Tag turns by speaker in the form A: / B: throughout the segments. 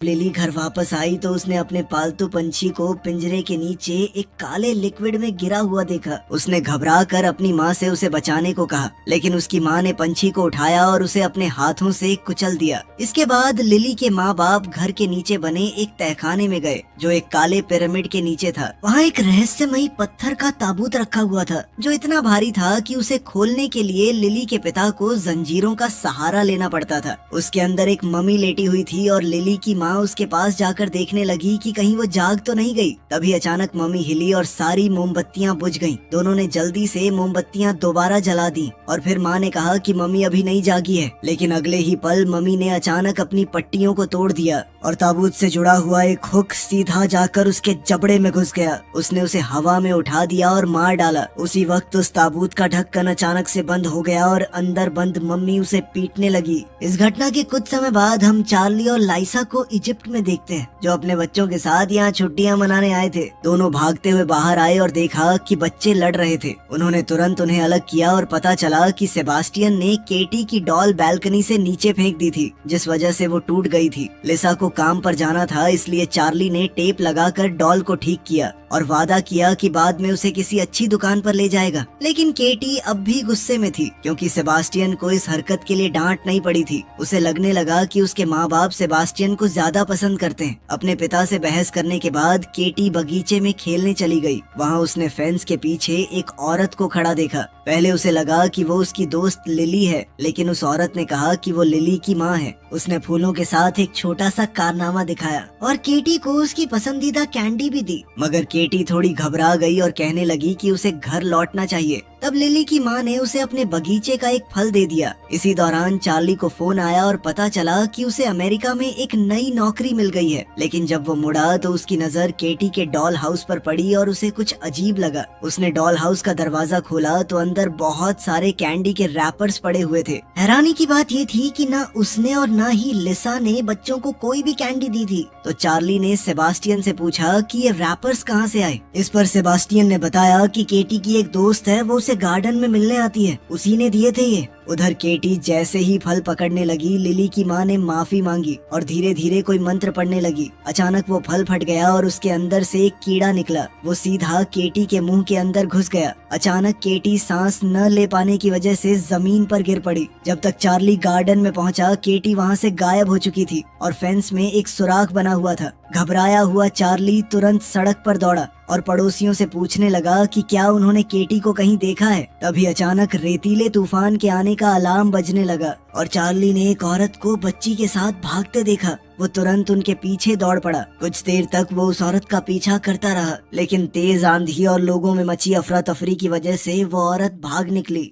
A: Lily घर वापस आई तो उसने अपने पालतू पंछी को पिंजरे के नीचे एक काले लिक्विड में गिरा हुआ देखा। उसने घबरा कर अपनी माँ से उसे बचाने को कहा, लेकिन उसकी माँ ने पंछी को उठाया और उसे अपने हाथों से कुचल दिया। इसके बाद लिली के माँ बाप घर के नीचे बने एक तहखाने में गए जो एक काले पिरामिड के नीचे था। वहाँ एक रहस्यमयी पत्थर का ताबूत रखा हुआ था जो इतना भारी था कि उसे खोलने के लिए लिली के पिता को जंजीरों का सहारा लेना पड़ता था। उसके अंदर एक मम्मी लेटी हुई थी और लिली की माँ उसके पास जाकर देखने लगी कि कहीं वो जाग तो नहीं गई। तभी अचानक मम्मी हिली और सारी मोमबत्तियां बुझ गईं। दोनों ने जल्दी से मोमबत्तियां दोबारा जला दी और फिर माँ ने कहा कि मम्मी अभी नहीं जागी है। लेकिन अगले ही पल मम्मी ने अचानक अपनी पट्टियों को तोड़ दिया और ताबूत से जुड़ा हुआ एक हुक सीधा जाकर उसके जबड़े में घुस गया। उसने उसे हवा में उठा दिया और मार डाला। उसी वक्त उस ताबूत का ढक्कन अचानक से बंद हो गया और अंदर बंद मम्मी उसे पीटने लगी। इस घटना के कुछ समय बाद हम चार्ली और लाइसा को इजिप्ट में देखते हैं, जो अपने बच्चों के साथ यहाँ छुट्टियाँ मनाने आए थे। दोनों भागते हुए बाहर आए और देखा कि बच्चे लड़ रहे थे। उन्होंने तुरंत उन्हें अलग किया और पता चला कि सेबास्टियन ने केटी की डॉल बालकनी से नीचे फेंक दी थी, जिस वजह से वो टूट गई थी। लिसा को काम पर जाना था, इसलिए चार्ली ने टेप लगाकर डॉल को ठीक किया और वादा किया कि बाद में उसे किसी अच्छी दुकान पर ले जाएगा। लेकिन केटी अब भी गुस्से में थी क्योंकि सेबास्टियन को इस हरकत के लिए डांट नहीं पड़ी थी। उसे लगने लगा कि उसके माँ बाप सेबास्टियन को ज्यादा पसंद करते हैं। अपने पिता से बहस करने के बाद केटी बगीचे में खेलने चली गई। वहाँ उसने फेंस के पीछे एक औरत को खड़ा देखा। पहले उसे लगा कि वो उसकी दोस्त लिली है, लेकिन उस औरत ने कहा कि वो लिली की माँ है। उसने फूलों के साथ एक छोटा सा कारनामा दिखाया और केटी को उसकी पसंदीदा कैंडी भी दी। मगर केटी थोड़ी घबरा गई और कहने लगी कि उसे घर लौटना चाहिए। तब लिली की माँ ने उसे अपने बगीचे का एक फल दे दिया। इसी दौरान चार्ली को फोन आया और पता चला कि उसे अमेरिका में एक नई नौकरी मिल गई है। लेकिन जब वो मुड़ा तो उसकी नजर केटी के डॉल हाउस पर पड़ी और उसे कुछ अजीब लगा। उसने डॉल हाउस का दरवाजा खोला तो अंदर बहुत सारे कैंडी के रैपर्स पड़े हुए थे। हैरानी की बात ये थी कि ना उसने और ना ही लिसा ने बच्चों को कोई भी कैंडी दी थी। तो चार्ली ने सेबास्टियन से पूछा कि ये रैपर्स कहाँ से आए। इस पर सेबास्टियन ने बताया कि केटी की एक दोस्त है, वो उसे गार्डन में मिलने आती है, उसी ने दिए थे ये। उधर केटी जैसे ही फल पकड़ने लगी, लिली की माँ ने माफी मांगी और धीरे धीरे कोई मंत्र पढ़ने लगी। अचानक वो फल फट गया और उसके अंदर से एक कीड़ा निकला। वो सीधा केटी के मुंह के अंदर घुस गया। अचानक केटी सांस न ले पाने की वजह से जमीन पर गिर पड़ी। जब तक चार्ली गार्डन में पहुंचा, केटी वहां से गायब हो चुकी थी और फेंस में एक सुराख बना हुआ था। घबराया हुआ चार्ली तुरंत सड़क पर दौड़ा और पड़ोसियों से पूछने लगा कि क्या उन्होंने केटी को कहीं देखा है। तभी अचानक रेतीले तूफान के आने का अलार्म बजने लगा और चार्ली ने एक औरत को बच्ची के साथ भागते देखा। वो तुरंत उनके पीछे दौड़ पड़ा। कुछ देर तक वो उस औरत का पीछा करता रहा, लेकिन तेज आंधी और लोगों में मची अफरा तफरी की वजह से वो औरत भाग निकली।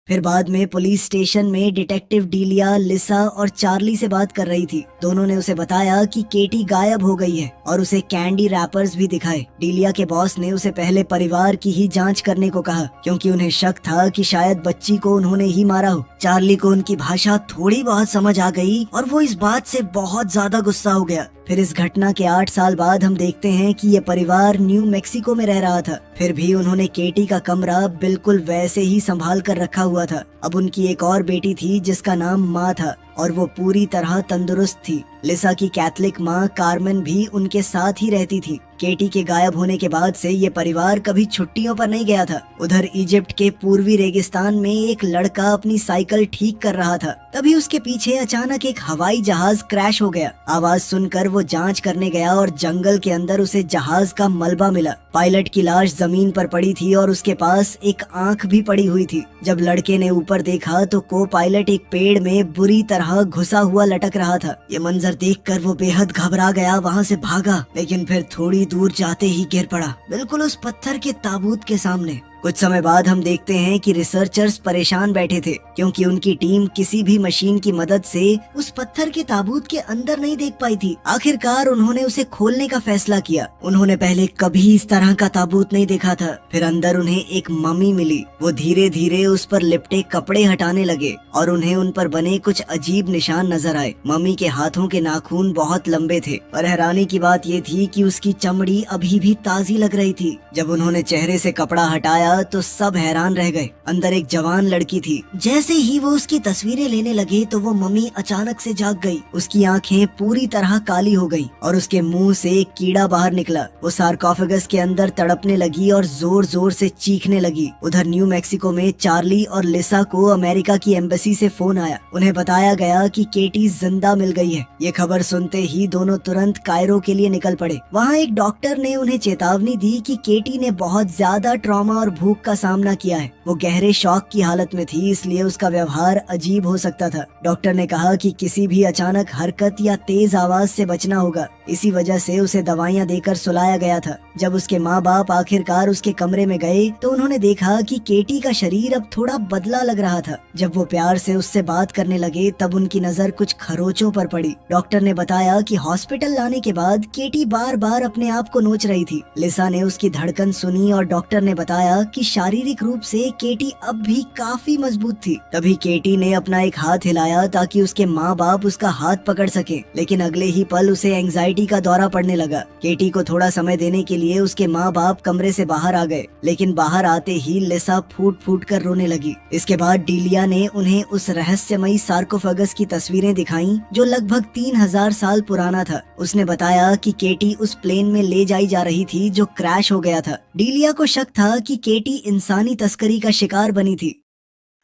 A: फिर बाद में पुलिस स्टेशन में डिटेक्टिव डीलिया लिसा और चार्ली से बात कर रही थी। दोनों ने उसे बताया कि केटी गायब हो गई है और उसे कैंडी रैपर्स भी दिखाए। डीलिया के बॉस ने उसे पहले परिवार की ही जांच करने को कहा क्योंकि उन्हें शक था कि शायद बच्ची को उन्होंने ही मारा हो। चार्ली को उनकी भाषा थोड़ी बहुत समझ आ गई और वो इस बात से बहुत ज्यादा गुस्सा हो गया। फिर इस घटना के 8 साल बाद हम देखते हैं कि ये परिवार न्यू मैक्सिको में रह रहा था। फिर भी उन्होंने केटी का कमरा बिल्कुल वैसे ही संभाल कर रखा हुआ था। अब उनकी एक और बेटी थी जिसका नाम माँ था और वो पूरी तरह तंदुरुस्त थी। लिसा की कैथलिक माँ कार्मेन भी उनके साथ ही रहती थी। केटी के गायब होने के बाद से ये परिवार कभी छुट्टियों पर नहीं गया था। उधर इजिप्ट के पूर्वी रेगिस्तान में एक लड़का अपनी साइकिल ठीक कर रहा था। तभी उसके पीछे अचानक एक हवाई जहाज क्रैश हो गया। आवाज सुनकर वो जांच करने गया और जंगल के अंदर उसे जहाज का मलबा मिला। पायलट की लाश जमीन पर पड़ी थी और उसके पास एक आंख भी पड़ी हुई थी। जब लड़के ने ऊपर देखा तो को पायलट एक पेड़ में बुरी तरह घुसा हुआ लटक रहा था। ये मंजर देखकर वो बेहद घबरा गया, वहाँ से भागा, लेकिन फिर थोड़ी दूर जाते ही गिर पड़ा, बिल्कुल उस पत्थर के ताबूत के सामने। कुछ समय बाद हम देखते हैं कि रिसर्चर्स परेशान बैठे थे क्योंकि उनकी टीम किसी भी मशीन की मदद से उस पत्थर के ताबूत के अंदर नहीं देख पाई थी। आखिरकार उन्होंने उसे खोलने का फैसला किया। उन्होंने पहले कभी इस तरह का ताबूत नहीं देखा था। फिर अंदर उन्हें एक मम्मी मिली। वो धीरे धीरे उस पर लिपटे कपड़े हटाने लगे और उन्हें उन पर बने कुछ अजीब निशान नजर आए। मम्मी के हाथों के नाखून बहुत लंबे थे और हैरानी की बात ये थी कि उसकी चमड़ी अभी भी ताजी लग रही थी। जब उन्होंने चेहरे से कपड़ा हटाया दिखाया तो सब हैरान रह गए। अंदर एक जवान लड़की थी। जैसे ही वो उसकी तस्वीरें लेने लगे तो वो मम्मी अचानक से जाग गई। उसकी आंखें पूरी तरह काली हो गई और उसके मुंह से एक कीड़ा बाहर निकला। वो सार्कोफेगस के अंदर तड़पने लगी और जोर जोर से चीखने लगी। उधर न्यू मैक्सिको में चार्ली और लिसा को अमेरिका की एम्बेसी से फोन आया। उन्हें बताया गया कि केटी जिंदा मिल गई है। ये खबर सुनते ही दोनों तुरंत कायरो के लिए निकल पड़े। वहाँ एक डॉक्टर ने उन्हें चेतावनी दी कि केटी ने बहुत ज्यादा ट्रॉमा और भूख का सामना किया है। वो गहरे शॉक की हालत में थी, इसलिए उसका व्यवहार अजीब हो सकता था। डॉक्टर ने कहा कि किसी भी अचानक हरकत या तेज आवाज से बचना होगा। इसी वजह से उसे दवाइयाँ देकर सुलाया गया था। जब उसके माँ बाप आखिरकार उसके कमरे में गए तो उन्होंने देखा कि केटी का शरीर अब थोड़ा बदला लग रहा था। जब वो प्यार से उससे बात करने लगे तब उनकी नजर कुछ खरोचों पर पड़ी। डॉक्टर ने बताया कि हॉस्पिटल लाने के बाद केटी बार बार अपने आप को नोच रही थी। लिसा ने उसकी धड़कन सुनी और डॉक्टर ने बताया कि शारीरिक रूप से केटी अब भी काफी मजबूत थी। तभी केटी ने अपना एक हाथ हिलाया ताकि उसके माँ बाप उसका हाथ पकड़ सके, लेकिन अगले ही पल उसे एंजाइटी का दौरा पड़ने लगा। केटी को थोड़ा समय देने के लिए उसके माँ बाप कमरे से बाहर आ गए, लेकिन बाहर आते ही लिसा फूट फूट कर रोने लगी। इसके बाद डीलिया ने उन्हें उस रहस्यमयी सार्कोफेगस की तस्वीरें दिखाई जो लगभग 3000 साल पुराना था। उसने बताया कि केटी उस प्लेन में ले जाई जा रही थी जो क्रैश हो गया था। डीलिया को शक था कि केटी इंसानी तस्करी का शिकार बनी थी।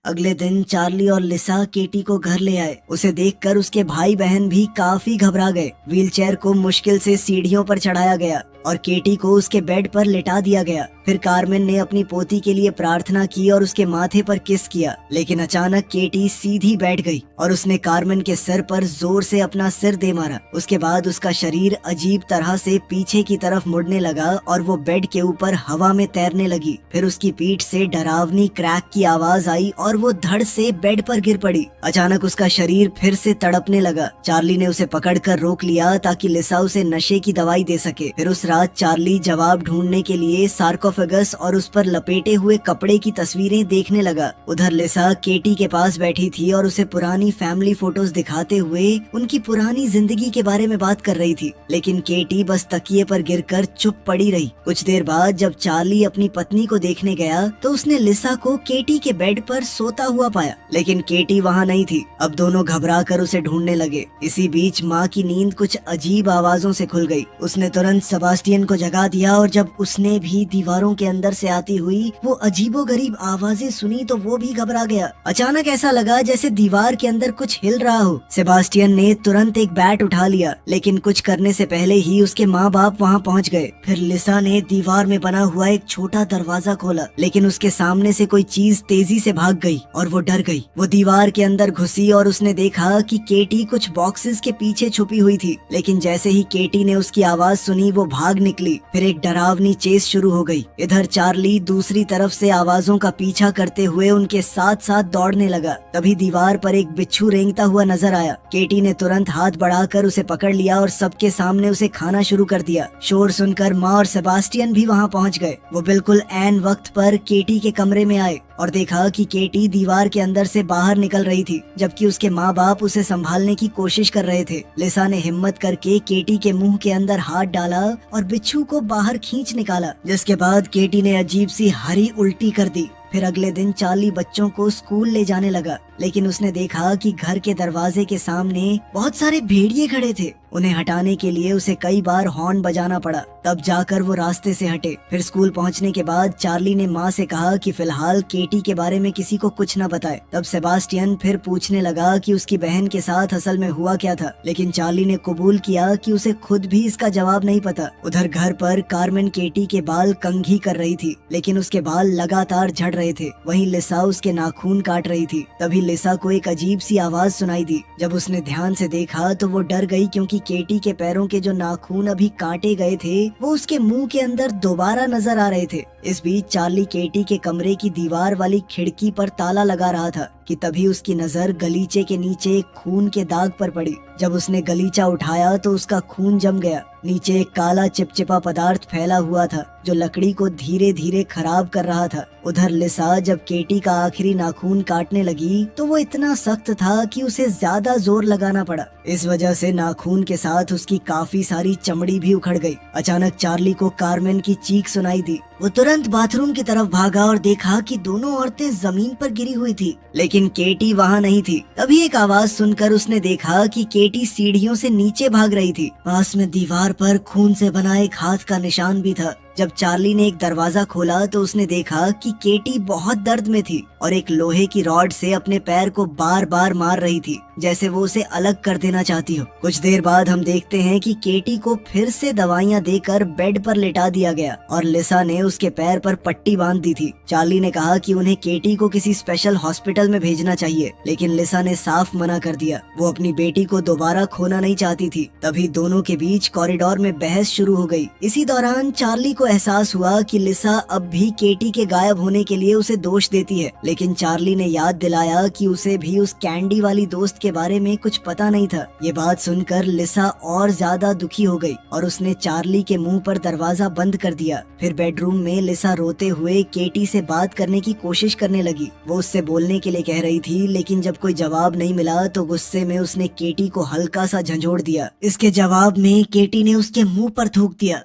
A: अगले दिन चार्ली और लिसा केटी को घर ले आए। उसे देखकर उसके भाई बहन भी काफी घबरा गए। व्हीलचेयर को मुश्किल से सीढ़ियों पर चढ़ाया गया और केटी को उसके बेड पर लिटा दिया गया। फिर कार्मेन ने अपनी पोती के लिए प्रार्थना की और उसके माथे पर किस किया, लेकिन अचानक केटी सीधी बैठ गई और उसने कार्मेन के सिर पर जोर से अपना सिर दे मारा। उसके बाद उसका शरीर अजीब तरह से पीछे की तरफ मुड़ने लगा और वो बेड के ऊपर हवा में तैरने लगी। फिर उसकी पीठ से डरावनी क्रैक की आवाज आई और वो धड़ से बेड पर गिर पड़ी। अचानक उसका शरीर फिर से तड़पने लगा। चार्ली ने उसे पकड़कर रोक लिया ताकि लिसा उसे नशे की दवाई दे सके। फिर उस रात चार्ली जवाब ढूंढने के लिए सार्कोफेगस और उस पर लपेटे हुए कपड़े की तस्वीरें देखने लगा। उधर लिसा केटी के पास बैठी थी और उसे पुरानी फैमिली फोटोज दिखाते हुए उनकी पुरानी जिंदगी के बारे में बात कर रही थी, लेकिन केटी बस तकिए पर गिरकर चुप पड़ी रही। कुछ देर बाद जब चार्ली अपनी पत्नी को देखने गया तो उसने लिसा को केटी के बेड पर सोता हुआ पाया, लेकिन केटी वहाँ नहीं थी। अब दोनों घबरा कर उसे ढूंढने लगे। इसी बीच माँ की नींद कुछ अजीब आवाजों से खुल गई। उसने तुरंत सेबास्टियन को जगा दिया और जब उसने भी दीवारों के अंदर से आती हुई वो अजीबोगरीब आवाजें सुनी तो वो भी घबरा गया। अचानक ऐसा लगा जैसे दीवार के अंदर कुछ हिल रहा हो। सेबास्टियन ने तुरंत एक बैट उठा लिया, लेकिन कुछ करने से पहले ही उसके माँ बाप वहाँ पहुँच गए। फिर लिसा ने दीवार में बना हुआ एक छोटा दरवाजा खोला, लेकिन उसके सामने से कोई चीज तेजी से भाग गई और वो डर गई। वो दीवार के अंदर घुसी और उसने देखा कि केटी कुछ बॉक्सेस के पीछे छुपी हुई थी, लेकिन जैसे ही केटी ने उसकी आवाज सुनी वो भाग निकली। फिर एक डरावनी चेस शुरू हो गई। इधर चार्ली दूसरी तरफ से आवाजों का पीछा करते हुए उनके साथ साथ दौड़ने लगा। तभी दीवार पर एक बिच्छू रेंगता हुआ नजर आया। केटी ने तुरंत हाथ बढ़ाकर उसे पकड़ लिया और सबके सामने उसे खाना शुरू कर दिया। शोर सुनकर माँ और सेबास्टियन भी वहाँ पहुँच गए। वो बिल्कुल ऐन वक्त पर केटी के कमरे में आए और देखा कि केटी दीवार के अंदर से बाहर निकल रही थी, जबकि उसके माँ बाप उसे संभालने की कोशिश कर रहे थे। लिसा ने हिम्मत करके केटी के मुंह के अंदर हाथ डाला और बिच्छू को बाहर खींच निकाला, जिसके बाद केटी ने अजीब सी हरी उल्टी कर दी। फिर अगले दिन चार्ली बच्चों को स्कूल ले जाने लगा, लेकिन उसने देखा कि घर के दरवाजे के सामने बहुत सारे भेड़िए खड़े थे। उन्हें हटाने के लिए उसे कई बार हॉर्न बजाना पड़ा, तब जाकर वो रास्ते से हटे। फिर स्कूल पहुंचने के बाद चार्ली ने माँ से कहा कि फिलहाल केटी के बारे में किसी को कुछ न बताए। तब सेबास्टियन फिर पूछने लगा कि उसकी बहन के साथ असल में हुआ क्या था, लेकिन चार्ली ने कबूल किया कि उसे खुद भी इसका जवाब नहीं पता। उधर घर पर कार्मेन केटी के बाल कंघी कर रही थी, लेकिन उसके बाल लगातार झड़ रहे थे। वहीं लिसा उसके नाखून काट रही थी। तभी लिसा को एक अजीब सी आवाज सुनाई दी। जब उसने ध्यान से देखा तो वो डर गई, क्योंकि केटी के पैरों के जो नाखून अभी काटे गए थे वो उसके मुंह के अंदर दोबारा नजर आ रहे थे। इस बीच चार्ली केटी के कमरे की दीवार वाली खिड़की पर ताला लगा रहा था कि तभी उसकी नजर गलीचे के नीचे एक खून के दाग पर पड़ी। जब उसने गलीचा उठाया तो उसका खून जम गया। नीचे एक काला चिपचिपा पदार्थ फैला हुआ था जो लकड़ी को धीरे धीरे खराब कर रहा था। उधर लिसा जब केटी का आखिरी नाखून काटने लगी तो वो इतना सख्त था कि उसे ज्यादा जोर लगाना पड़ा। इस वजह से नाखून के साथ उसकी काफी सारी चमड़ी भी उखड़ गई। अचानक चार्ली को कार्मेन की चीख सुनाई दी। वो तुरंत बाथरूम की तरफ भागा और देखा कि दोनों औरतें जमीन पर गिरी हुई थी, लेकिन केटी वहाँ नहीं थी। तभी एक आवाज सुनकर उसने देखा कि केटी सीढ़ियों से नीचे भाग रही थी। पास में दीवार पर खून से बना एक हाथ का निशान भी था। जब चार्ली ने एक दरवाजा खोला तो उसने देखा कि केटी बहुत दर्द में थी और एक लोहे की रॉड से अपने पैर को बार बार मार रही थी, जैसे वो उसे अलग कर देना चाहती हो। कुछ देर बाद हम देखते हैं कि केटी को फिर से दवाइयां देकर बेड पर लेटा दिया गया और लिसा ने उसके पैर पर पट्टी बांध दी थी। चार्ली ने कहा कि उन्हें केटी को किसी स्पेशल हॉस्पिटल में भेजना चाहिए, लेकिन लिसा ने साफ मना कर दिया। वो अपनी बेटी को दोबारा खोना नहीं चाहती थी। तभी दोनों के बीच कॉरिडोर में बहस शुरू हो गई। इसी दौरान चार्ली को एहसास हुआ कि लिसा अब भी केटी के गायब होने के लिए उसे दोष देती है, लेकिन चार्ली ने याद दिलाया कि उसे भी उस कैंडी वाली दोस्त के बारे में कुछ पता नहीं था। ये बात सुनकर लिसा और ज्यादा दुखी हो गई और उसने चार्ली के मुंह पर दरवाजा बंद कर दिया। फिर बेडरूम में लिसा रोते हुए केटी से बात करने की कोशिश करने लगी। वो उससे बोलने के लिए कह रही थी, लेकिन जब कोई जवाब नहीं मिला तो गुस्से में उसने केटी को हल्का सा झंझोड़ दिया। इसके जवाब में केटी ने उसके मुंह पर थूक दिया।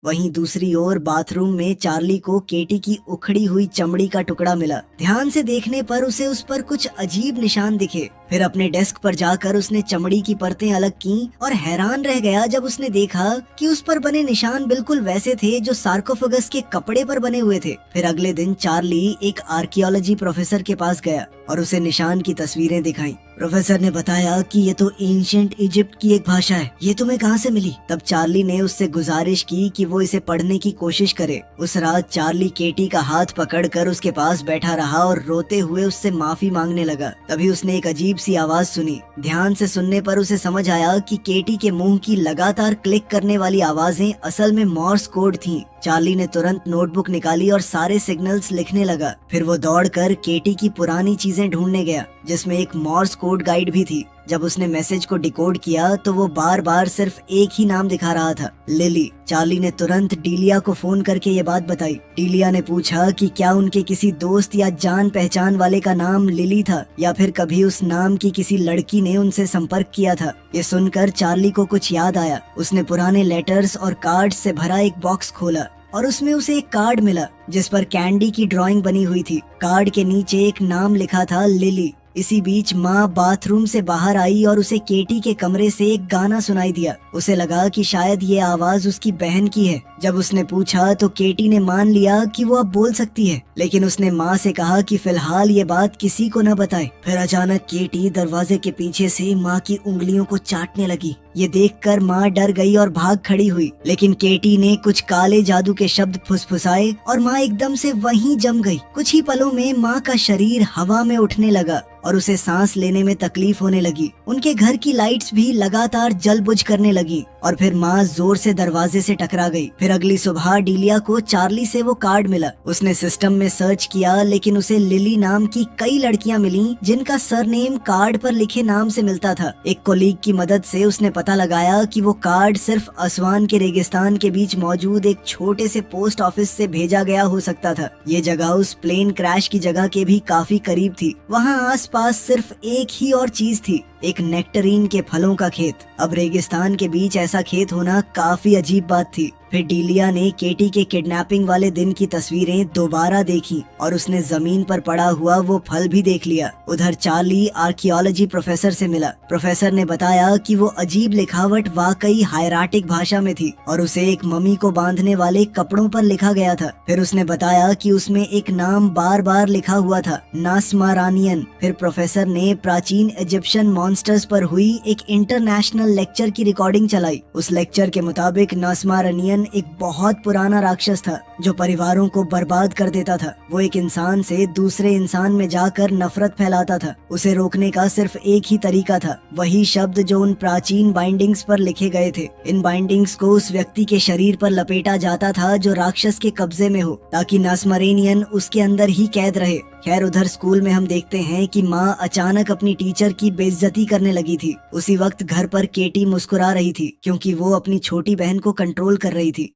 A: वहीं दूसरी ओर बाथरूम में चार्ली को केटी की उखड़ी हुई चमड़ी का टुकड़ा मिला। ध्यान से देखने पर उसे उस पर कुछ अजीब निशान दिखे। फिर अपने डेस्क पर जाकर उसने चमड़ी की परतें अलग की और हैरान रह गया जब उसने देखा कि उस पर बने निशान बिल्कुल वैसे थे जो सार्कोफेगस के कपड़े पर बने हुए थे। फिर अगले दिन चार्ली एक आर्कियोलॉजी प्रोफेसर के पास गया और उसे निशान की तस्वीरें दिखाई। प्रोफेसर ने बताया कि ये तो एंशिएंट इजिप्ट की एक भाषा है, ये तुम्हें कहाँ से मिली? तब चार्ली ने उससे गुजारिश की कि वो इसे पढ़ने की कोशिश करे। उस रात चार्ली केटी का हाथ पकड़कर उसके पास बैठा रहा और रोते हुए उससे माफी मांगने लगा। तभी उसने एक अजीब सी आवाज सुनी। ध्यान से सुनने पर उसे समझ आया कि केटी के मुंह की लगातार क्लिक करने वाली आवाजें असल में मॉर्स कोड थीं। चार्ली ने तुरंत नोटबुक निकाली और सारे सिग्नल्स लिखने लगा। फिर वो दौड़कर केटी की पुरानी चीजें ढूंढने गया, जिसमें एक मॉर्स कोड गाइड भी थी। जब उसने मैसेज को डिकोड किया तो वो बार बार सिर्फ एक ही नाम दिखा रहा था, लिली। चार्ली ने तुरंत डीलिया को फोन करके ये बात बताई। डीलिया ने पूछा कि क्या उनके किसी दोस्त या जान पहचान वाले का नाम लिली था या फिर कभी उस नाम की किसी लड़की ने उनसे संपर्क किया था। ये सुनकर चार्ली को कुछ याद आया। उसने पुराने लेटर्स और कार्ड से भरा एक बॉक्स खोला और उसमें उसे एक कार्ड मिला जिस पर कैंडी की ड्राइंग बनी हुई थी। कार्ड के नीचे एक नाम लिखा था, लिली। इसी बीच माँ बाथरूम से बाहर आई और उसे केटी के कमरे से एक गाना सुनाई दिया। उसे लगा कि शायद ये आवाज उसकी बहन की है। जब उसने पूछा तो केटी ने मान लिया कि वो अब बोल सकती है, लेकिन उसने माँ से कहा कि फिलहाल ये बात किसी को न बताए। फिर अचानक केटी दरवाजे के पीछे से माँ की उंगलियों को चाटने लगी। ये देखकर माँ डर गई और भाग खड़ी हुई, लेकिन केटी ने कुछ काले जादू के शब्द फुसफुसाए और माँ एकदम से वहीं जम गई। कुछ ही पलों में माँ का शरीर हवा में उठने लगा और उसे सांस लेने में तकलीफ होने लगी। उनके घर की लाइट्स भी लगातार जल बुझ करने लगी और फिर माँ जोर से दरवाजे से टकरा गई। फिर अगली सुबह डीलिया को चार्ली से वो कार्ड मिला। उसने सिस्टम में सर्च किया, लेकिन उसे लिली नाम की कई लड़कियां मिली जिनका सरनेम कार्ड पर लिखे नाम से मिलता था। एक कोलीग की मदद से उसने पता लगाया कि वो कार्ड सिर्फ असवान के रेगिस्तान के बीच मौजूद एक छोटे से पोस्ट ऑफिस से भेजा गया हो सकता था। ये जगह उस प्लेन क्रैश की जगह के भी काफी करीब थी। वहाँ आसपास सिर्फ एक ही और चीज थी, एक नेक्टरीन के फलों का खेत। अब रेगिस्तान के बीच ऐसा खेत होना काफी अजीब बात थी। फिर डीलिया ने केटी के किडनैपिंग वाले दिन की तस्वीरें दोबारा देखी और उसने जमीन पर पड़ा हुआ वो फल भी देख लिया। उधर चार्ली आर्कियोलॉजी प्रोफेसर से मिला। प्रोफेसर ने बताया कि वो अजीब लिखावट वाकई हायराटिक भाषा में थी और उसे एक मम्मी को बांधने वाले कपड़ों पर लिखा गया था। फिर उसने बताया कि उसमें एक नाम बार बार लिखा हुआ था, नास्मारानियन। फिर प्रोफेसर ने प्राचीन इजिप्शियन मॉन्स्टर्स पर हुई एक इंटरनेशनल लेक्चर की रिकॉर्डिंग चलाई। उस लेक्चर के मुताबिक नास्मारानियन एक बहुत पुराना राक्षस था जो परिवारों को बर्बाद कर देता था। वो एक इंसान से दूसरे इंसान में जाकर नफरत फैलाता था। उसे रोकने का सिर्फ एक ही तरीका था, वही शब्द जो उन प्राचीन बाइंडिंग्स पर लिखे गए थे। इन बाइंडिंग्स को उस व्यक्ति के शरीर पर लपेटा जाता था जो राक्षस के कब्जे में हो, ताकि नास्मारेनियन उसके अंदर ही कैद रहे। खैर, उधर स्कूल में हम देखते हैं कि माँ अचानक अपनी टीचर की बेइज्जती करने लगी थी। उसी वक्त घर पर केटी मुस्कुरा रही थी क्योंकि वो अपनी छोटी बहन को कंट्रोल कर रही थी।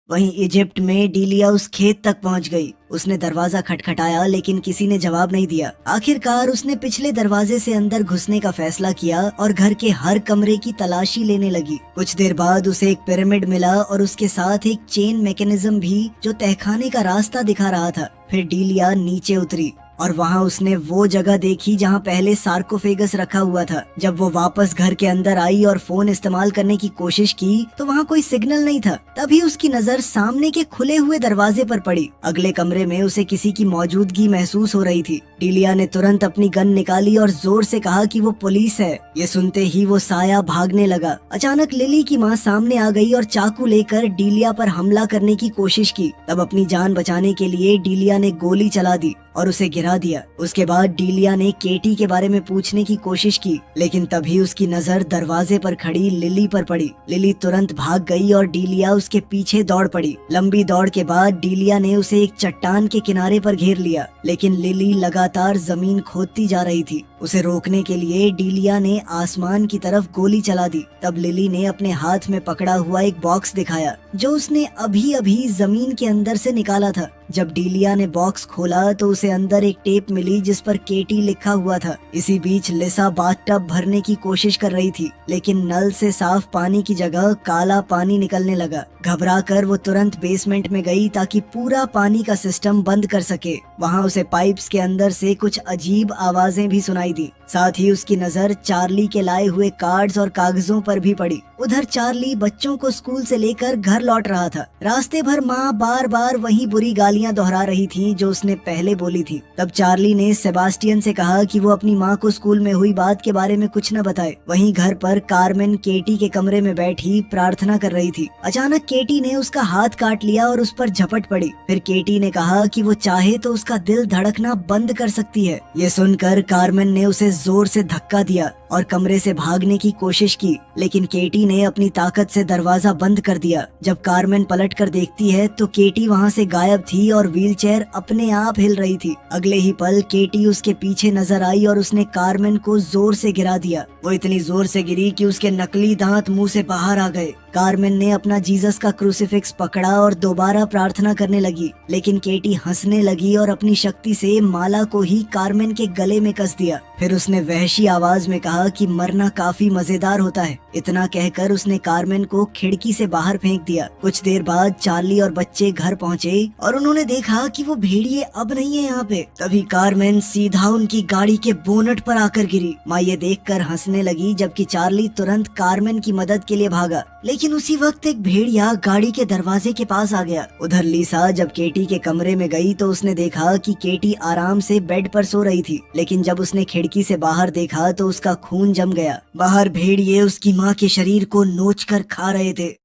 A: वहीं इजिप्ट में डीलिया उस खेत तक पहुंच गई। उसने दरवाजा खटखटाया लेकिन किसी ने जवाब नहीं दिया। आखिरकार उसने पिछले दरवाजे से अंदर घुसने का फैसला किया और घर के हर कमरे की तलाशी लेने लगी। कुछ देर बाद उसे एक पिरामिड मिला और उसके साथ एक चेन मैकेनिज्म भी जो तहखाने का रास्ता दिखा रहा था। फिर डीलिया नीचे उतरी और वहाँ उसने वो जगह देखी जहाँ पहले सार्कोफेगस रखा हुआ था। जब वो वापस घर के अंदर आई और फोन इस्तेमाल करने की कोशिश की तो वहाँ कोई सिग्नल नहीं था। तभी उसकी नजर सामने के खुले हुए दरवाजे पर पड़ी। अगले कमरे में उसे किसी की मौजूदगी महसूस हो रही थी। डीलिया ने तुरंत अपनी गन निकाली और जोर से कहा कि वो पुलिस है। ये सुनते ही वो साया भागने लगा। अचानक लिली की माँ सामने आ गई और चाकू लेकर डीलिया पर हमला करने की कोशिश की। तब अपनी जान बचाने के लिए डीलिया ने गोली चला दी और उसे गिरा दिया। उसके बाद डीलिया ने केटी के बारे में पूछने की कोशिश की, लेकिन तभी उसकी नजर दरवाजे पर खड़ी लिली पर पड़ी। लिली तुरंत भाग गई और डीलिया उसके पीछे दौड़ पड़ी। लंबी दौड़ के बाद डीलिया ने उसे एक चट्टान के किनारे पर घेर लिया, लेकिन लिली लगातार जमीन खोदती जा रही थी। उसे रोकने के लिए डीलिया ने आसमान की तरफ गोली चला दी। तब लिली ने अपने हाथ में पकड़ा हुआ एक बॉक्स दिखाया जो उसने अभी अभी जमीन के अंदर से निकाला था। जब डीलिया ने बॉक्स खोला तो उसे अंदर एक टेप मिली जिस पर केटी लिखा हुआ था। इसी बीच लिसा बाथटब भरने की कोशिश कर रही थी, लेकिन नल से साफ पानी की जगह काला पानी निकलने लगा। घबराकर वो तुरंत बेसमेंट में गई ताकि पूरा पानी का सिस्टम बंद कर सके। वहाँ उसे पाइप्स के अंदर से कुछ अजीब आवाजें भी सुनाई दी। साथ ही उसकी नजर चार्ली के लाए हुए कार्ड्स और कागजों पर भी पड़ी। उधर चार्ली बच्चों को स्कूल से लेकर घर लौट रहा था। रास्ते भर माँ बार बार वही बुरी गालियाँ दोहरा रही थी जो उसने पहले बोली थी। तब चार्ली ने सेबास्टियन से कहा कि वो अपनी माँ को स्कूल में हुई बात के बारे में कुछ न बताए। वहीं घर पर कार्मेन केटी के कमरे में बैठी प्रार्थना कर रही थी। अचानक केटी ने उसका हाथ काट लिया और उस पर झपट पड़ी। फिर केटी ने कहा कि वो चाहे तो उसका दिल धड़कना बंद कर सकती है। ये सुनकर कार्मेन ने उसे जोर से धक्का दिया और कमरे से भागने की कोशिश की, लेकिन केटी ने अपनी ताकत से दरवाजा बंद कर दिया। जब कार्मेन पलटकर देखती है तो केटी वहाँ से गायब थी और व्हीलचेयर अपने आप हिल रही थी। अगले ही पल केटी उसके पीछे नजर आई और उसने कार्मेन को जोर से गिरा दिया। वो इतनी जोर से गिरी कि उसके नकली दांत मुंह से बाहर आ गए। कार्मेन ने अपना जीसस का क्रूसिफिक्स पकड़ा और दोबारा प्रार्थना करने लगी, लेकिन केटी हंसने लगी और अपनी शक्ति से माला को ही कार्मेन के गले में कस दिया। फिर उसने वहशी आवाज में कहा कि मरना काफी मजेदार होता है। इतना कहकर उसने कार्मेन को खिड़की से बाहर फेंक दिया। कुछ देर बाद चार्ली और बच्चे घर पहुँचे और उन्होंने देखा कि वो भेड़िए अब नहीं है यहाँ पे। तभी कार्मेन सीधा उनकी गाड़ी के बोनट पर आकर गिरी। माँ ये देखकर हंसने लगी, जबकि चार्ली तुरंत कार्मेन की मदद के लिए भागा, लेकिन उसी वक्त एक भेड़िया गाड़ी के दरवाजे के पास आ गया। उधर लिसा जब केटी के कमरे में गई तो उसने देखा कि केटी आराम से बेड पर सो रही थी, लेकिन जब उसने खिड़की से बाहर देखा तो उसका खून जम गया। बाहर भेड़िए उसकी माँ के शरीर को नोचकर खा रहे थे।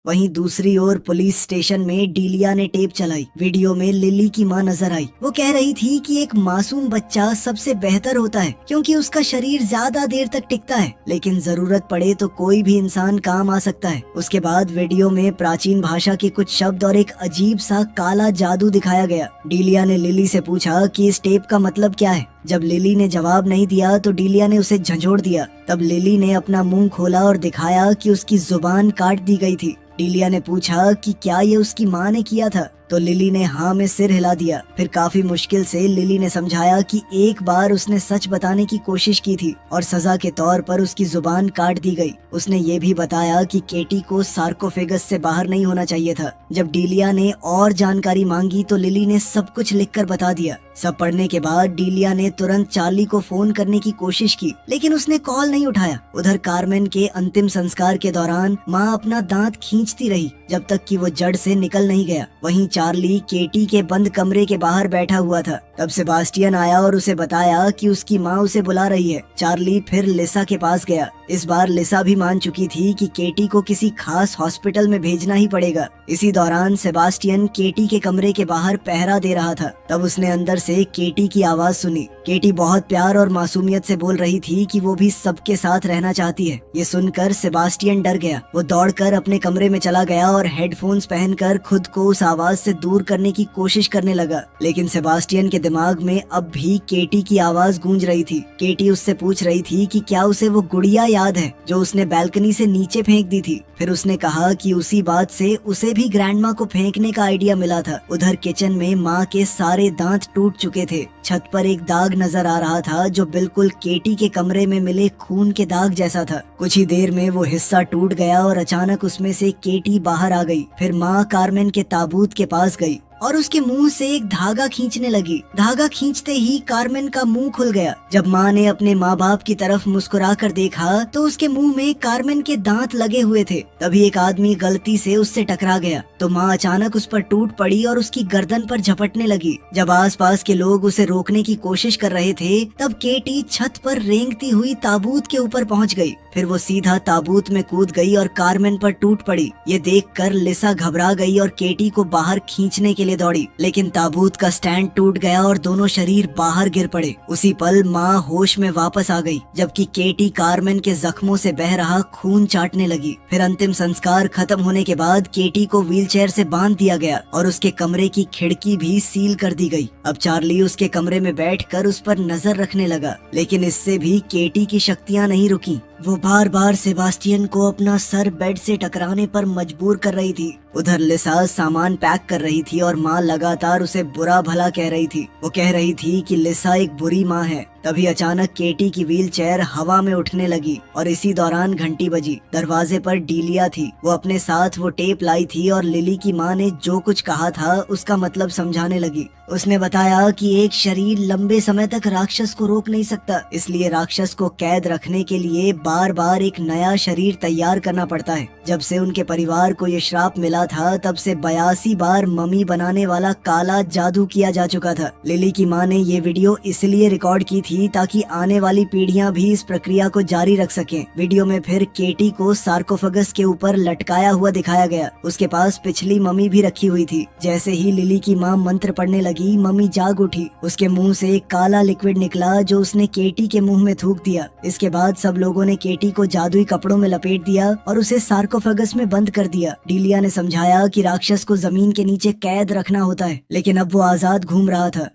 A: वहीं दूसरी ओर पुलिस स्टेशन में डीलिया ने टेप चलाई। वीडियो में लिली की मां नजर आई। वो कह रही थी कि एक मासूम बच्चा सबसे बेहतर होता है क्योंकि उसका शरीर ज्यादा देर तक टिकता है, लेकिन जरूरत पड़े तो कोई भी इंसान काम आ सकता है। उसके बाद वीडियो में प्राचीन भाषा के कुछ शब्द और एक अजीब सा काला जादू दिखाया गया। डीलिया ने लिली से पूछा कि इस टेप का मतलब क्या है। जब लिली ने जवाब नहीं दिया तो डीलिया ने उसे झंझोड़ दिया। तब लिली ने अपना मुंह खोला और दिखाया कि उसकी जुबान काट दी गई थी। डीलिया ने पूछा कि क्या ये उसकी माँ ने किया था, तो लिली ने हाँ में सिर हिला दिया। फिर काफी मुश्किल से लिली ने समझाया कि एक बार उसने सच बताने की कोशिश की थी और सजा के तौर पर उसकी जुबान काट दी गई। उसने ये भी बताया कि केटी को सार्कोफेगस से बाहर नहीं होना चाहिए था। जब डीलिया ने और जानकारी मांगी तो लिली ने सब कुछ लिखकर बता दिया। सब पढ़ने के बाद डीलिया ने तुरंत चार्ली को फोन करने की कोशिश की, लेकिन उसने कॉल नहीं उठाया। उधर कार्मेन के अंतिम संस्कार के दौरान माँ अपना दांत खींचती रही जब तक कि वो जड़ से निकल नहीं गया। वहीं चार्ली केटी के बंद कमरे के बाहर बैठा हुआ था। तब सेबास्टियन आया और उसे बताया कि उसकी माँ उसे बुला रही है। चार्ली फिर लिसा के पास गया। इस बार लिसा भी मान चुकी थी कि केटी को किसी खास हॉस्पिटल में भेजना ही पड़ेगा। इसी दौरान सेबास्टियन केटी के कमरे के बाहर पहरा दे रहा था। तब उसने अंदर से केटी की आवाज सुनी। केटी बहुत प्यार और मासूमियत से बोल रही थी कि वो भी सबके साथ रहना चाहती है। ये सुनकर सेबास्टियन डर गया। वो दौड़कर अपने कमरे में चला गया और हेडफोन्स पहनकर खुद को उस आवाज से दूर करने की कोशिश करने लगा, लेकिन सेबास्टियन के दिमाग में अब भी केटी की आवाज गूंज रही थी। केटी उससे पूछ रही थी कि क्या उसे वो गुड़िया याद है जो उसने बैल्कनी से नीचे फेंक दी थी। फिर उसने कहा कि उसी बात से उसे भी ग्रैंडमा को फेंकने का आइडिया मिला था। उधर किचन में माँ के सारे दांत टूट चुके थे। छत पर एक दाग नजर आ रहा था जो बिल्कुल केटी के कमरे में मिले खून के दाग जैसा था। कुछ ही देर में वो हिस्सा टूट गया और अचानक उसमें से केटी बाहर आ गई। फिर माँ कार्मेन के ताबूत के पास गई और उसके मुंह से एक धागा खींचने लगी। धागा खींचते ही कार्मेन का मुंह खुल गया। जब माँ ने अपने माँ बाप की तरफ मुस्कुरा कर देखा तो उसके मुंह में कार्मेन के दांत लगे हुए थे। तभी एक आदमी गलती से उससे टकरा गया तो माँ अचानक उस पर टूट पड़ी और उसकी गर्दन पर झपटने लगी। जब आसपास के लोग उसे रोकने की कोशिश कर रहे थे तब केटी छत पर रेंगती हुई ताबूत के ऊपर पहुँच गई। फिर वो सीधा ताबूत में कूद गई और कार्मेन पर टूट पड़ी। ये देखकर लिसा घबरा गई और केटी को बाहर खींचने के लिए दौड़ी, लेकिन ताबूत का स्टैंड टूट गया और दोनों शरीर बाहर गिर पड़े। उसी पल माँ होश में वापस आ गई, जबकि केटी कार्मेन के जख्मों से बह रहा खून चाटने लगी। फिर अंतिम संस्कार खत्म होने के बाद केटी को व्हीलचेयर से बांध दिया गया और उसके कमरे की खिड़की भी सील कर दी गई। अब चार्ली उसके कमरे में बैठकर उस पर नजर रखने लगा, लेकिन इससे भी केटी की शक्तियाँ नहीं रुकी। वो बार बार सेबास्टियन को अपना सर बेड से टकराने पर मजबूर कर रही थी। उधर लिसा सामान पैक कर रही थी और माँ लगातार उसे बुरा भला कह रही थी। वो कह रही थी कि लिसा एक बुरी माँ है। तभी अचानक केटी की व्हीलचेयर हवा में उठने लगी और इसी दौरान घंटी बजी। दरवाजे पर डीलिया थी। वो अपने साथ वो टेप लाई थी और लिली की माँ ने जो कुछ कहा था उसका मतलब समझाने लगी। उसने बताया कि एक शरीर लंबे समय तक राक्षस को रोक नहीं सकता, इसलिए राक्षस को कैद रखने के लिए बार बार एक नया शरीर तैयार करना पड़ता है। जब से उनके परिवार को ये श्राप मिला था तब से 82 बार मम्मी बनाने वाला काला जादू किया जा चुका था। लिली की माँ ने ये वीडियो इसलिए रिकॉर्ड की थी ताकि आने वाली पीढ़ियां भी इस प्रक्रिया को जारी रख सकें। वीडियो में फिर केटी को सार्कोफेगस के ऊपर लटकाया हुआ दिखाया गया। उसके पास पिछली मम्मी भी रखी हुई थी। जैसे ही लिली की माँ मंत्र पढ़ने लगी, मम्मी जाग उठी। उसके मुंह से एक काला लिक्विड निकला जो उसने केटी के मुंह में थूक दिया। इसके बाद सब लोगों ने केटी को जादुई कपड़ों में लपेट दिया और उसे सार्कोफेगस में बंद कर दिया। डीलिया ने समझाया कि राक्षस को जमीन के नीचे कैद रखना होता है, लेकिन अब वो आजाद घूम रहा था।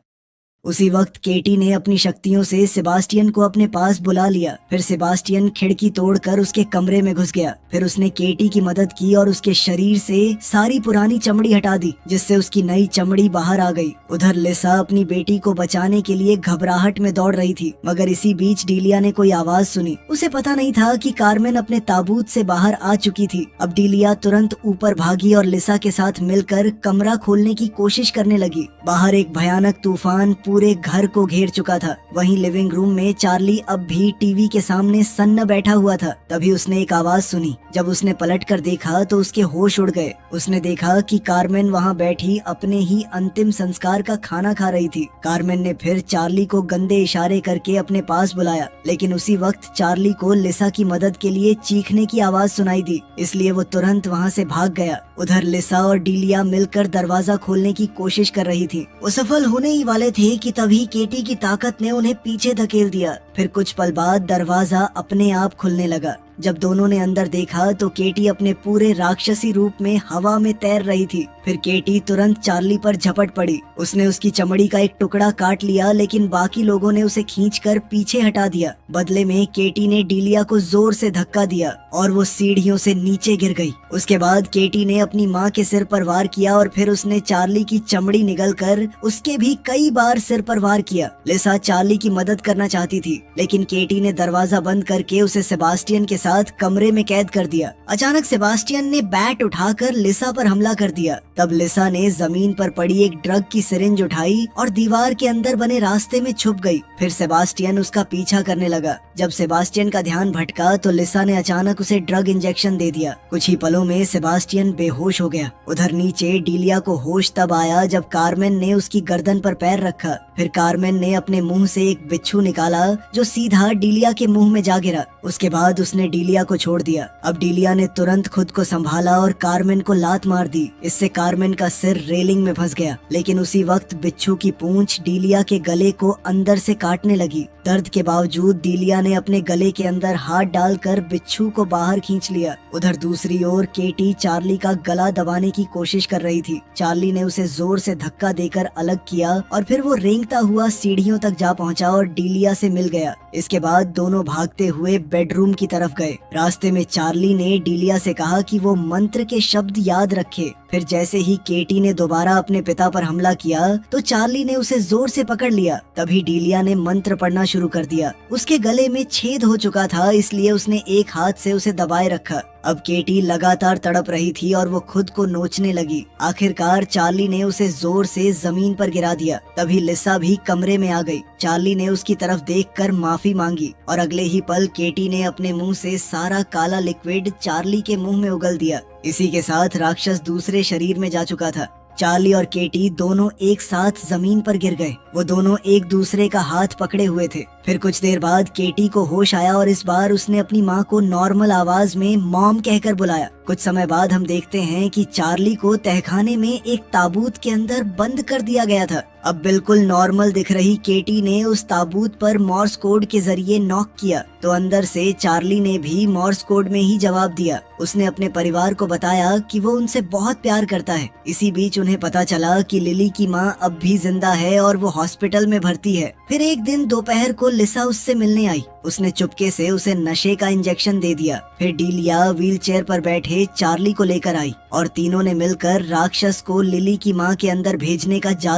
A: उसी वक्त केटी ने अपनी शक्तियों से सेबास्टियन को अपने पास बुला लिया। फिर सेबास्टियन खिड़की तोड़कर उसके कमरे में घुस गया। फिर उसने केटी की मदद की और उसके शरीर से सारी पुरानी चमड़ी हटा दी, जिससे उसकी नई चमड़ी बाहर आ गई। उधर लिसा अपनी बेटी को बचाने के लिए घबराहट में दौड़ रही थी, मगर इसी बीच डीलिया ने कोई आवाज सुनी। उसे पता नहीं था कि कार्मेन अपने ताबूत से बाहर आ चुकी थी। अब डीलिया तुरंत ऊपर भागी और लिसा के साथ मिलकर कमरा खोलने की कोशिश करने लगी। बाहर एक भयानक तूफान पूरे घर को घेर चुका था। वहीं लिविंग रूम में चार्ली अब भी टीवी के सामने सन्न बैठा हुआ था। तभी उसने एक आवाज सुनी। जब उसने पलट कर देखा तो उसके होश उड़ गए। उसने देखा कि कार्मेन वहां बैठी अपने ही अंतिम संस्कार का खाना खा रही थी। कार्मेन ने फिर चार्ली को गंदे इशारे करके अपने पास बुलाया, लेकिन उसी वक्त चार्ली को लिसा की मदद के लिए चीखने की आवाज सुनाई दी, इसलिए वो तुरंत वहां से भाग गया। उधर लिसा और डीलिया मिलकर दरवाजा खोलने की कोशिश कर रही थी। वो सफल होने ही वाले थे कि तभी केटी की ताकत ने उन्हें पीछे धकेल दिया। फिर कुछ पल बाद दरवाजा अपने आप खुलने लगा। जब दोनों ने अंदर देखा तो केटी अपने पूरे राक्षसी रूप में हवा में तैर रही थी। फिर केटी तुरंत चार्ली पर झपट पड़ी। उसने उसकी चमड़ी का एक टुकड़ा काट लिया, लेकिन बाकी लोगों ने उसे खींचकर पीछे हटा दिया। बदले में केटी ने डीलिया को जोर से धक्का दिया और वो सीढ़ियों से नीचे गिर गई। उसके बाद केटी ने अपनी माँ के सिर पर वार किया और फिर उसने चार्ली की चमड़ी निगलकर उसके भी कई बार सिर पर वार किया। लिसा चार्ली की मदद करना चाहती थी, लेकिन केटी ने दरवाजा बंद करके उसे सेबास्टियन के साथ कमरे में कैद कर दिया। अचानक सेबास्टियन ने बैट उठाकर लिसा पर हमला कर दिया। तब लिसा ने जमीन पर पड़ी एक ड्रग की सिरिंज उठाई और दीवार के अंदर बने रास्ते में छुप गई। फिर सेबास्टियन उसका पीछा करने लगा। जब सेबास्टियन का ध्यान भटका तो लिसा ने अचानक उसे ड्रग इंजेक्शन दे दिया। कुछ ही पलों में सेबास्टियन बेहोश हो गया। उधर नीचे डीलिया को होश तब आया जब कार्मेन ने उसकी गर्दन पर पैर रखा। फिर कार्मेन ने अपने मुंह से एक बिच्छू निकाला जो सीधा डीलिया के मुंह में जा गिरा। उसके बाद उसने डीलिया को छोड़ दिया। अब डीलिया ने तुरंत खुद को संभाला और कार्मेन को लात मार दी। इससे कार्मेन का सिर रेलिंग में फंस गया, लेकिन उसी वक्त बिच्छू की पूंछ डीलिया के गले को अंदर से काटने लगी। दर्द के बावजूद डीलिया ने अपने गले के अंदर हाथ डालकर बिच्छू को बाहर खींच लिया। उधर दूसरी ओर केटी चार्ली का गला दबाने की कोशिश कर रही थी। चार्ली ने उसे जोर से धक्का देकर अलग किया और फिर वो रेंगता हुआ सीढ़ियों तक जा पहुंचा और डीलिया से मिल गया। इसके बाद दोनों भागते हुए बेडरूम की तरफ गए। रास्ते में चार्ली ने डीलिया से कहा कि वो मंत्र के शब्द याद रखे। फिर जैसे ही केटी ने दोबारा अपने पिता पर हमला किया तो चार्ली ने उसे जोर से पकड़ लिया। तभी डीलिया ने मंत्र पढ़ना शुरू कर दिया। उसके गले में छेद हो चुका था, इसलिए उसने एक हाथ से उसे दबाए रखा। अब केटी लगातार तड़प रही थी और वो खुद को नोचने लगी। आखिरकार चार्ली ने उसे जोर से जमीन पर गिरा दिया। तभी लिसा भी कमरे में आ गई। चार्ली ने उसकी तरफ देखकर माफी मांगी और अगले ही पल केटी ने अपने मुंह से सारा काला लिक्विड चार्ली के मुंह में उगल दिया। इसी के साथ राक्षस दूसरे शरीर में जा चुका था। चार्ली और केटी दोनों एक साथ जमीन पर गिर गए। वो दोनों एक दूसरे का हाथ पकड़े हुए थे। फिर कुछ देर बाद केटी को होश आया और इस बार उसने अपनी माँ को नॉर्मल आवाज में मॉम कहकर बुलाया। कुछ समय बाद हम देखते हैं कि चार्ली को तहखाने में एक ताबूत के अंदर बंद कर दिया गया था। अब बिल्कुल नॉर्मल दिख रही केटी ने उस ताबूत पर मॉर्स कोड के जरिए नॉक किया तो अंदर से चार्ली ने भी मॉर्स कोड में ही जवाब दिया। उसने अपने परिवार को बताया कि वो उनसे बहुत प्यार करता है। इसी बीच उन्हें पता चला कि लिली की माँ अब भी जिंदा है और वो हॉस्पिटल में भर्ती है। फिर एक दिन दोपहर को लिसा उससे मिलने आई। उसने चुपके से उसे नशे का इंजेक्शन दे दिया। फिर डीलिया व्हीलचेयर पर बैठे चार्ली को लेकर आई और तीनों ने मिलकर राक्षस को लिली की माँ के अंदर भेजने का जादू